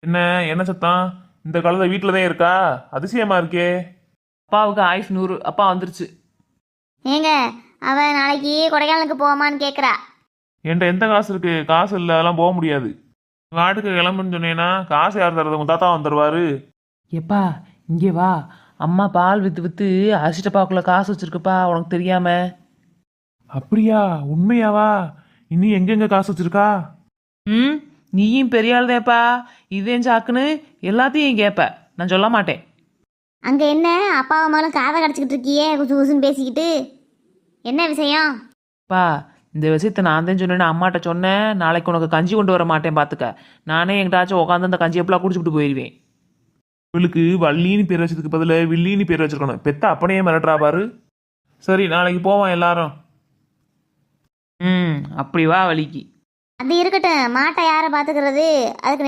என்ன என்ன சத்தம்? இந்த காலத்துல வீட்டில் தான் இருக்கா? அதிசயமா இருக்கே. அப்பாவுக்கு ஆயுஷ் 100. அப்பா வந்துருச்சு. ஏங்க, அவ நாளைக்கு கொடைக்கானலுக்கு போவாமான்னு கேட்குறா. என்கிட்ட எந்த காசு இருக்கு? காசு இல்லை, அதெல்லாம் போக முடியாது. காட்டுக்கு கிளம்புன்னு சொன்னேன்னா காசு யார் தர்றது? உங்க தாத்தா வந்துருவாரு. எப்பா இங்கே வா. அம்மா பால் விற்று விற்று அரிசிட்டப்பாக்குள்ள காசு வச்சிருக்குப்பா, உனக்கு தெரியாம. அப்படியா? உண்மையாவா? இனி எங்கெங்க காசு வச்சிருக்கா? ம், நீயும் பெரிய ஆளுதேப்பா. இதேன் சாக்குன்னு எல்லாத்தையும் கேட்ப. நான் சொல்ல மாட்டேன். அங்கே என்ன அப்பாவை மேலும் காதை கடிச்சிக்கிட்டு இருக்கியே, குசு குசுன்னு பேசிக்கிட்டு? என்ன விஷயம்? பா, இந்த விஷயத்த நான் தான் சொன்னேன்னு அம்மாட்ட சொன்னேன். நாளைக்கு உனக்கு கஞ்சி கொண்டு வர மாட்டேன் பார்த்துக்க. நானே எங்கிட்டாச்சும் உட்காந்து அந்த கஞ்சி எப்பலாம் குடிச்சுட்டு போயிடுவேன். இவளுக்கு வள்ளின்னு பேர் வச்சதுக்கு பதிலாக வில்லின்னு பேர் வச்சிருக்கணும். பெத்த அப்பனையே மிரட்டுறா பாரு. சரி, நாளைக்கு போவோம் எல்லாரும். ம், அப்படி வா வலிக்கு. அது இருக்கட்டும், மாட்டை யாரை பார்த்துக்கிறது? அதுக்கு